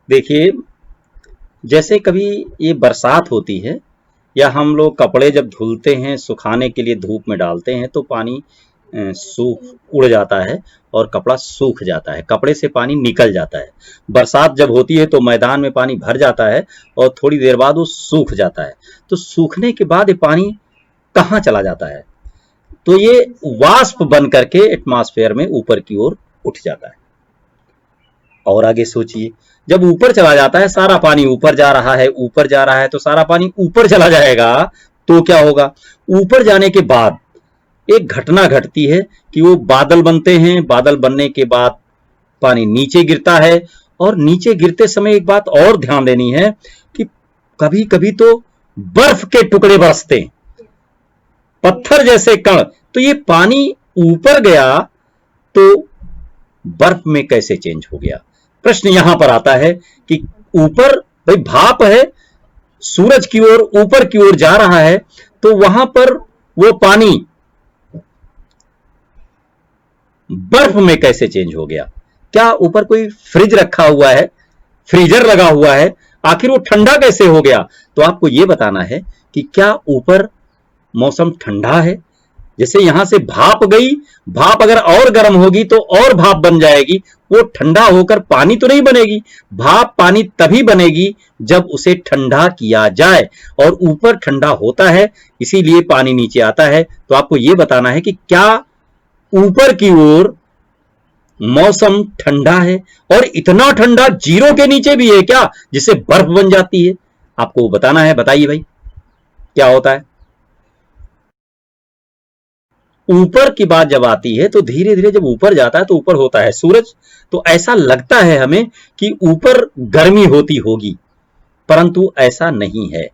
देखिए, जैसे कभी ये बरसात होती है या हम लोग कपड़े जब धुलते हैं, सुखाने के लिए धूप में डालते हैं तो पानी सूख उड़ जाता है और कपड़ा सूख जाता है, कपड़े से पानी निकल जाता है। बरसात जब होती है तो मैदान में पानी भर जाता है और थोड़ी देर बाद वो सूख जाता है। तो सूखने के बाद ये पानी कहाँ चला जाता है? तो ये वाष्प बन करके एटमॉस्फेयर में ऊपर की ओर उठ जाता है। और आगे सोचिए, जब ऊपर चला जाता है, सारा पानी ऊपर जा रहा है, ऊपर जा रहा है, तो सारा पानी ऊपर चला जाएगा तो क्या होगा? ऊपर जाने के बाद एक घटना घटती है कि वो बादल बनते हैं, बादल बनने के बाद पानी नीचे गिरता है। और नीचे गिरते समय एक बात और ध्यान देनी है कि कभी कभी तो बर्फ के टुकड़े बरसते हैं, पत्थर जैसे कण। तो ये पानी ऊपर गया तो बर्फ में कैसे चेंज हो गया? प्रश्न यहां पर आता है कि ऊपर भाई भाप है, सूरज की ओर ऊपर की ओर जा रहा है, तो वहां पर वो पानी बर्फ में कैसे चेंज हो गया? क्या ऊपर कोई फ्रिज रखा हुआ है, फ्रीजर लगा हुआ है? आखिर वो ठंडा कैसे हो गया? तो आपको यह बताना है कि क्या ऊपर मौसम ठंडा है? जैसे यहां से भाप गई, भाप अगर और गर्म होगी तो और भाप बन जाएगी, वो ठंडा होकर पानी तो नहीं बनेगी। भाप पानी तभी बनेगी जब उसे ठंडा किया जाए, और ऊपर ठंडा होता है इसीलिए पानी नीचे आता है। तो आपको यह बताना है कि क्या ऊपर की ओर मौसम ठंडा है, और इतना ठंडा जीरो के नीचे भी है क्या, जिससे बर्फ बन जाती है? आपको बताना है। बताइए भाई, क्या होता है? ऊपर की बात जब आती है तो धीरे धीरे जब ऊपर जाता है तो ऊपर होता है सूरज। तो ऐसा लगता है हमें कि ऊपर गर्मी होती होगी, परंतु ऐसा नहीं है।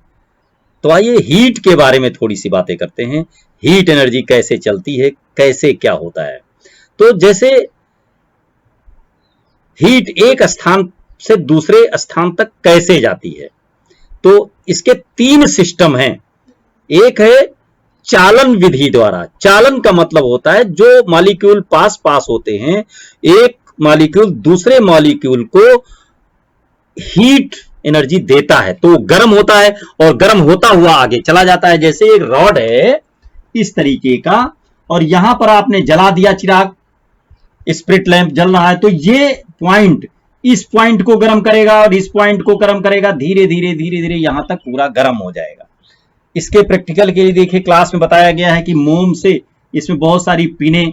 तो आइए हीट के बारे में थोड़ी सी बातें करते हैं। हीट एनर्जी कैसे चलती है, कैसे क्या होता है? तो जैसे हीट एक स्थान से दूसरे स्थान तक कैसे जाती है, तो इसके तीन सिस्टम हैं। एक है चालन विधि द्वारा। चालन का मतलब होता है जो मॉलिक्यूल पास पास होते हैं, एक मॉलिक्यूल दूसरे मॉलिक्यूल को हीट एनर्जी देता है, तो गर्म होता है और गर्म होता हुआ आगे चला जाता है। जैसे एक रॉड है इस तरीके का, और यहां पर आपने जला दिया चिराग, स्प्रिट लैंप जल रहा है, तो ये पॉइंट इस पॉइंट को गर्म करेगा और इस पॉइंट को गर्म करेगा, धीरे धीरे धीरे धीरे यहां तक पूरा गर्म हो जाएगा। इसके प्रैक्टिकल के लिए देखिए, क्लास में बताया गया है कि मोम से इसमें बहुत सारी पिनें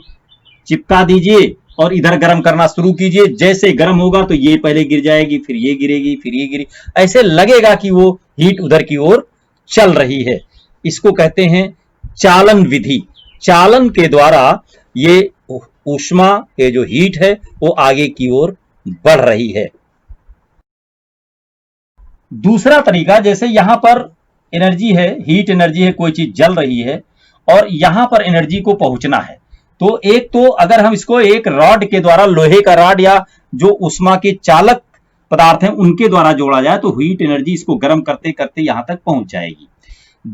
चिपका दीजिए और इधर गर्म करना शुरू कीजिए। जैसे गर्म होगा तो ये पहले गिर जाएगी, फिर ये गिरेगी, फिर ये गिरेगी, ऐसे लगेगा कि वो हीट उधर की ओर चल रही है। इसको कहते हैं चालन विधि। चालन के द्वारा ये ऊष्मा, ये जो हीट है वो आगे की ओर बढ़ रही है। दूसरा तरीका, जैसे यहां पर एनर्जी है, हीट एनर्जी है, कोई चीज जल रही है और यहां पर एनर्जी को पहुंचना है, तो एक तो अगर हम इसको एक रॉड के द्वारा, लोहे का रॉड या जो उष्मा के चालक पदार्थ हैं उनके द्वारा जोड़ा जाए तो हीट एनर्जी इसको गर्म करते करते यहां तक पहुंच जाएगी।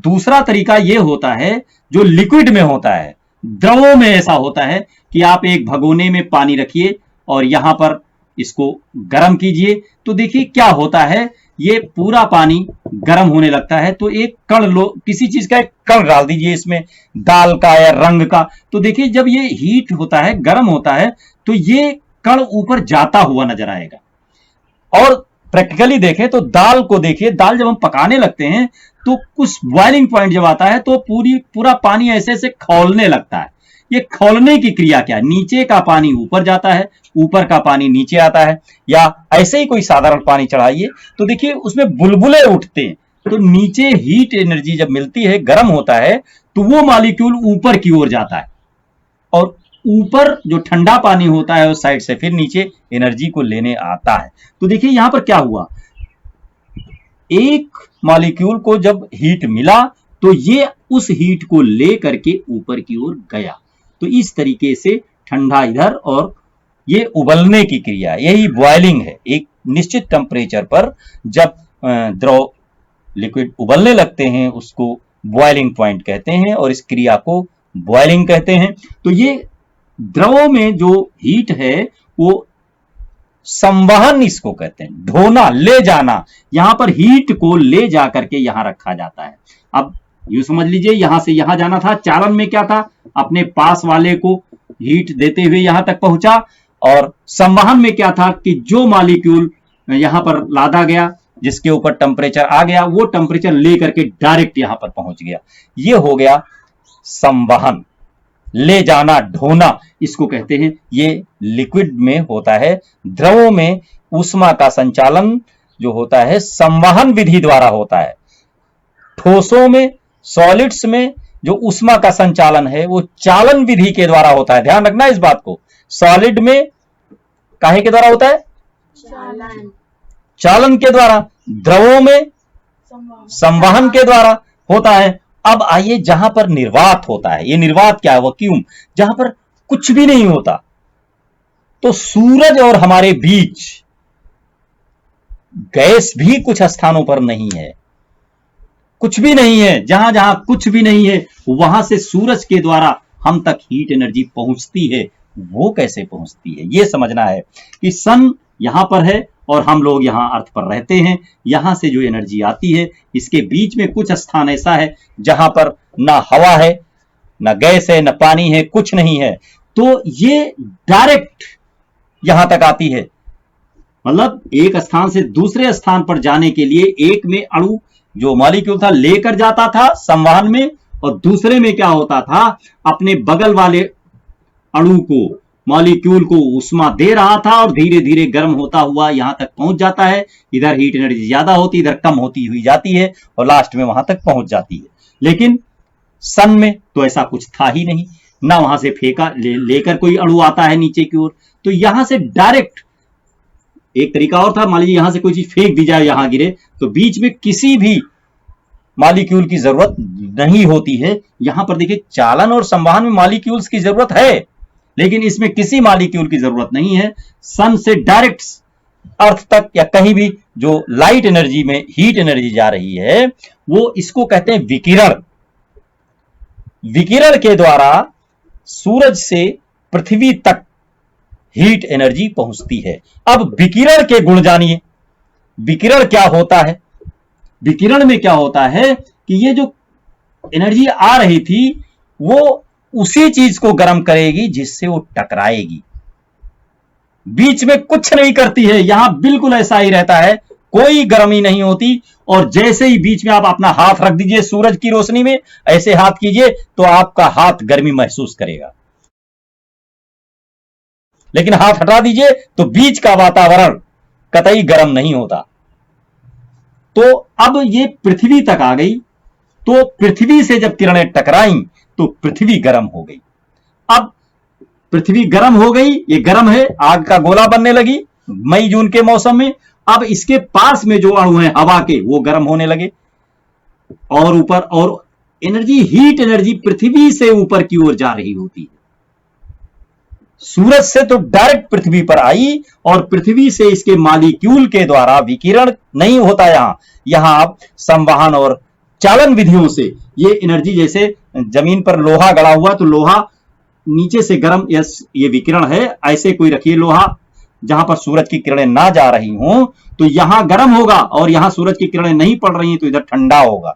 दूसरा तरीका यह होता है जो लिक्विड में होता है, द्रवों में ऐसा होता है कि आप एक भगोने में पानी रखिए और यहां पर इसको गर्म कीजिए, तो देखिए क्या होता है, ये पूरा पानी गर्म होने लगता है। तो एक कण लो, किसी चीज का एक कण डाल दीजिए इसमें, दाल का या रंग का, तो देखिए जब ये हीट होता है, गर्म होता है, तो ये कण ऊपर जाता हुआ नजर आएगा। और प्रैक्टिकली देखें तो दाल को देखिए, दाल जब हम पकाने लगते हैं तो कुछ बॉइलिंग पॉइंट जब आता है तो पूरा पानी ऐसे ऐसे खौलने लगता है। ये खौलने की क्रिया क्या है? नीचे का पानी ऊपर जाता है, ऊपर का पानी नीचे आता है। या ऐसे ही कोई साधारण पानी चढ़ाइए तो देखिए उसमें बुलबुले उठते हैं, तो नीचे हीट एनर्जी जब मिलती है, गर्म होता है, तो वो मॉलिक्यूल ऊपर की ओर जाता है और ऊपर जो ठंडा पानी होता है उस साइड से फिर नीचे एनर्जी को लेने आता है। तो देखिए यहां पर क्या हुआ, एक मॉलिक्यूल को जब हीट मिला तो ये उस हीट को ले करके ऊपर की ओर गया। तो इस तरीके से ठंडा इधर, और ये उबलने की क्रिया, यही बॉइलिंग है। एक निश्चित टेम्परेचर पर जब द्रव लिक्विड उबलने लगते हैं उसको बॉइलिंग पॉइंट कहते हैं और इस क्रिया को बॉइलिंग कहते हैं। तो ये द्रवों में जो हीट है वो संवहन इसको कहते हैं, ढोना, ले जाना। यहां पर हीट को ले जा करके यहां रखा जाता है। अब यूं समझ लीजिए, यहां से यहां जाना था, चालन में क्या था, अपने पास वाले को हीट देते हुए यहां तक पहुंचा, और संवहन में क्या था कि जो मॉलिक्यूल यहां पर लादा गया, जिसके ऊपर टेम्परेचर आ गया, वो टेम्परेचर लेकर के डायरेक्ट यहां पर पहुंच गया। ये हो गया संवहन, ले जाना, ढोना, इसको कहते हैं। ये लिक्विड में होता है। द्रवों में ऊष्मा का संचालन जो होता है संवहन विधि द्वारा होता है। ठोसों में, सॉलिड्स में जो ऊष्मा का संचालन है वो चालन विधि के द्वारा होता है। ध्यान रखना इस बात को। सॉलिड में काहे के द्वारा होता है, चालन के द्वारा। द्रवों में संवहन के द्वारा होता है। अब आइए जहां पर निर्वात होता है, ये निर्वात क्या है, वैक्यूम, जहां पर कुछ भी नहीं होता। तो सूरज और हमारे बीच गैस भी कुछ स्थानों पर नहीं है, कुछ भी नहीं है। जहां जहां कुछ भी नहीं है वहां से सूरज के द्वारा हम तक हीट एनर्जी पहुंचती है। वो कैसे पहुंचती है, ये समझना है कि सन यहां पर है और हम लोग यहां अर्थ पर रहते हैं। यहां से जो एनर्जी आती है, इसके बीच में कुछ स्थान ऐसा है जहां पर ना हवा है, ना गैस है, ना पानी है, कुछ नहीं है। तो ये डायरेक्ट यहां तक आती है। मतलब एक स्थान से दूसरे स्थान पर जाने के लिए एक में अणु जो मॉलिक्यूल था लेकर जाता था संवहन में, और दूसरे में क्या होता था, अपने बगल वाले अणु को, मॉलिक्यूल को ऊष्मा दे रहा था और धीरे धीरे गर्म होता हुआ यहां तक पहुंच जाता है। इधर हीट एनर्जी ज्यादा होती, इधर कम होती हुई जाती है और लास्ट में वहां तक पहुंच जाती है। लेकिन सन में तो ऐसा कुछ था ही नहीं, ना वहां से फेंका लेकर कोई अणु आता है नीचे की ओर। तो यहां से डायरेक्ट, एक तरीका और था, मान लीजिए यहां से कोई चीज फेंक दी जाए, यहां गिरे, तो बीच में किसी भी मॉलिक्यूल की जरूरत नहीं होती है। यहां पर देखिए चालन और संवहन में मॉलिक्यूल्स की जरूरत है, लेकिन इसमें किसी मॉलिक्यूल की जरूरत नहीं है। सन से डायरेक्ट अर्थ तक या कहीं भी जो लाइट एनर्जी में हीट एनर्जी जा रही है, वो इसको कहते हैं विकिरण। विकिरण के द्वारा सूरज से पृथ्वी तक हीट एनर्जी पहुंचती है। अब विकिरण के गुण जानिए। विकिरण क्या होता है? विकिरण में क्या होता है कि ये जो एनर्जी आ रही थी वो उसी चीज को गर्म करेगी जिससे वो टकराएगी, बीच में कुछ नहीं करती है। यहां बिल्कुल ऐसा ही रहता है, कोई गर्मी नहीं होती। और जैसे ही बीच में आप अपना हाथ रख दीजिए सूरज की रोशनी में, ऐसे हाथ कीजिए तो आपका हाथ गर्मी महसूस करेगा, लेकिन हाथ हटा दीजिए तो बीच का वातावरण कतई गर्म नहीं होता। तो अब ये पृथ्वी तक आ गई, तो पृथ्वी से जब किरणें टकराई तो पृथ्वी गर्म हो गई। अब पृथ्वी गर्म हो गई, ये गर्म है, आग का गोला बनने लगी मई जून के मौसम में। अब इसके पास में जो अणु हैं हवा के, वो गर्म होने लगे और ऊपर, और एनर्जी, हीट एनर्जी पृथ्वी से ऊपर की ओर जा रही होती है। सूरज से तो डायरेक्ट पृथ्वी पर आई और पृथ्वी से इसके मॉलिक्यूल के द्वारा विकिरण नहीं होता। यहां आप संवहन और चालन विधियों से ये एनर्जी, जैसे जमीन पर लोहा गड़ा हुआ, तो लोहा नीचे से गर्म, ये विकिरण है, ऐसे कोई रखिए लोहा जहां पर सूरज की किरणें ना जा रही हों तो यहां गर्म होगा, और यहां सूरज की किरणें नहीं पड़ रही तो इधर ठंडा होगा।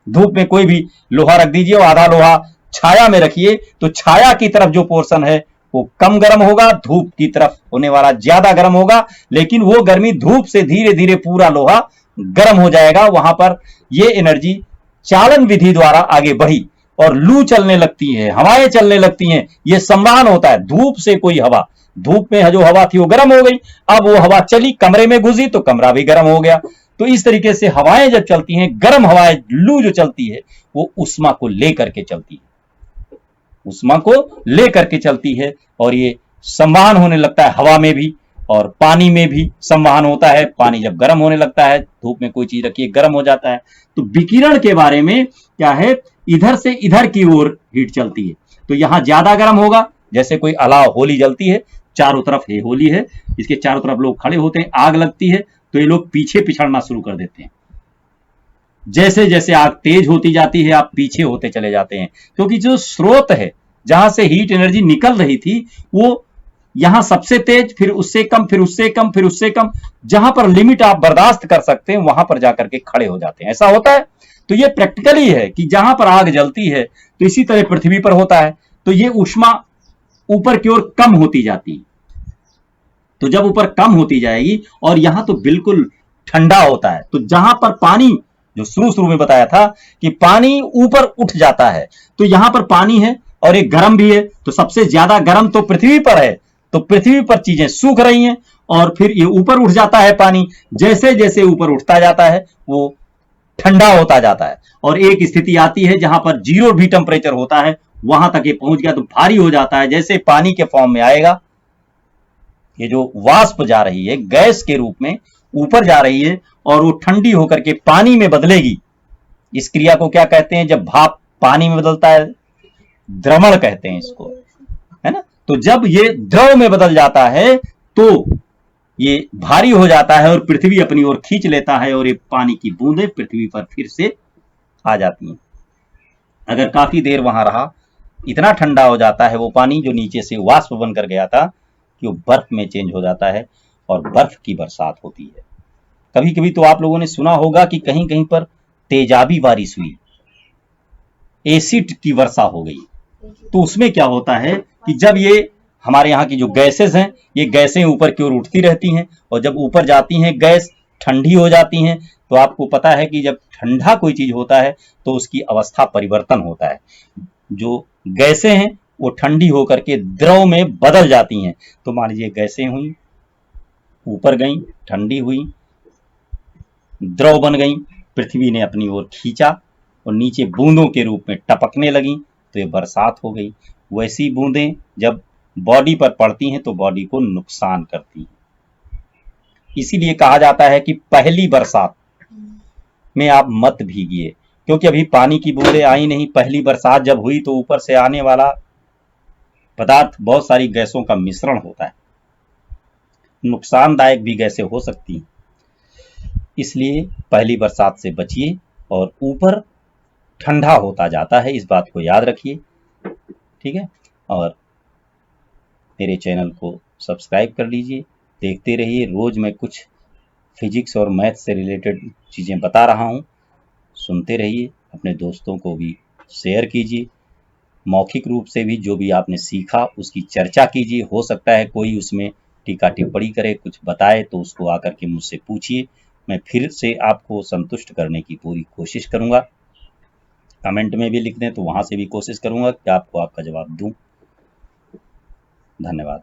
धूप में कोई भी लोहा रख दीजिए और आधा लोहा छाया में रखिए तो छाया की तरफ जो पोर्शन है वो कम गर्म होगा, धूप की तरफ होने वाला ज्यादा गर्म होगा। लेकिन वो गर्मी धूप से धीरे धीरे पूरा लोहा गर्म हो जाएगा। वहां पर ये एनर्जी चालन विधि द्वारा आगे बढ़ी और लू चलने लगती है, हवाएं चलने लगती हैं। ये संवहन होता है। धूप से कोई हवा, धूप में जो हवा थी वो गर्म हो गई, अब वो हवा चली, कमरे में घुसी तो कमरा भी गर्म हो गया। तो इस तरीके से हवाएं जब चलती हैं, गर्म हवाएं, लू जो चलती है वो ऊष्मा को लेकर के चलती है, ऊष्मा को लेकर के चलती है। और ये संवहन होने लगता है हवा में भी और पानी में भी संवहन होता है। पानी जब गर्म होने लगता है, धूप में कोई चीज रखिए गर्म हो जाता है। तो विकिरण के बारे में क्या है, इधर से इधर की ओर हीट चलती है तो यहां ज्यादा गर्म होगा। जैसे कोई अलाव, होली जलती है, चारों तरफ है होली है, इसके चारों तरफ लोग खड़े होते हैं, आग लगती है तो ये लोग पीछे पिछड़ना शुरू कर देते हैं। जैसे जैसे आग तेज होती जाती है आप पीछे होते चले जाते हैं, क्योंकि जो स्रोत है जहां से हीट एनर्जी निकल रही थी वो यहां सबसे तेज, फिर उससे कम, फिर उससे कम, फिर उससे कम, जहां पर लिमिट आप बर्दाश्त कर सकते हैं वहां पर जाकर के खड़े हो जाते हैं। ऐसा होता है। तो ये प्रैक्टिकली है कि जहां पर आग जलती है तो इसी तरह पृथ्वी पर होता है। तो ये ऊष्मा ऊपर की ओर कम होती जाती है। तो जब ऊपर कम होती जाएगी और यहां तो बिल्कुल ठंडा होता है, तो जहां पर पानी, जो शुरू में बताया था कि पानी ऊपर उठ जाता है, तो यहां पर पानी है और एक गर्म भी है, तो सबसे ज्यादा गर्म तो पृथ्वी पर है। तो पृथ्वी पर चीजें सूख रही हैं और फिर ये ऊपर उठ जाता है पानी। जैसे जैसे ऊपर उठता जाता है वो ठंडा होता जाता है और एक स्थिति आती है जहां पर 0 भी टेम्परेचर होता है, वहां तक ये पहुंच गया तो भारी हो जाता है। जैसे पानी के फॉर्म में आएगा, ये जो वाष्प जा रही है गैस के रूप में ऊपर जा रही है और वो ठंडी होकर के पानी में बदलेगी। इस क्रिया को क्या कहते हैं? जब भाप पानी में बदलता है, द्रवण कहते हैं इसको, है ना। तो जब ये द्रव में बदल जाता है तो ये भारी हो जाता है और पृथ्वी अपनी ओर खींच लेता है और ये पानी की बूंदें पृथ्वी पर फिर से आ जाती हैं। अगर काफी देर वहां रहा, इतना ठंडा हो जाता है वो पानी जो नीचे से वाष्प बनकर गया था कि वो बर्फ में चेंज हो जाता है और बर्फ की बरसात होती है। कभी कभी तो आप लोगों ने सुना होगा कि कहीं कहीं पर तेजाबी बारिश हुई, एसिड की वर्षा हो गई। तो उसमें क्या होता है कि जब ये हमारे यहाँ की जो गैसेस हैं, ये गैसें ऊपर की ओर उठती रहती हैं और जब ऊपर जाती हैं गैस ठंडी हो जाती हैं। तो आपको पता है कि जब ठंडा कोई चीज होता है तो उसकी अवस्था परिवर्तन होता है। जो गैसें हैं वो ठंडी होकर के द्रव में बदल जाती हैं। तो मान लीजिए गैसें हुई, ऊपर गई, ठंडी हुई, द्रव बन गई, पृथ्वी ने अपनी ओर खींचा और नीचे बूंदों के रूप में टपकने लगी तो ये बरसात हो गई। वैसी बूंदें जब बॉडी पर पड़ती हैं तो बॉडी को नुकसान करती हैं। इसीलिए कहा जाता है कि पहली बरसात में आप मत भीगिए, क्योंकि अभी पानी की बूंदें आई नहीं। पहली बरसात जब हुई तो ऊपर से आने वाला पदार्थ बहुत सारी गैसों का मिश्रण होता है, नुकसानदायक भी गैसें हो सकती हैं। इसलिए पहली बरसात से बचिए और ऊपर ठंडा होता जाता है, इस बात को याद रखिए। ठीक है, और मेरे चैनल को सब्सक्राइब कर लीजिए, देखते रहिए। रोज मैं कुछ फिजिक्स और मैथ से रिलेटेड चीज़ें बता रहा हूँ, सुनते रहिए। अपने दोस्तों को भी शेयर कीजिए। मौखिक रूप से भी जो भी आपने सीखा उसकी चर्चा कीजिए। हो सकता है कोई उसमें टीका टिप्पणी करे, कुछ बताए, तो उसको आकर के मुझसे पूछिए। मैं फिर से आपको संतुष्ट करने की पूरी कोशिश करूँगा। कमेंट में भी लिख दें तो वहाँ से भी कोशिश करूँगा कि आपको आपका जवाब दूँ। धन्यवाद।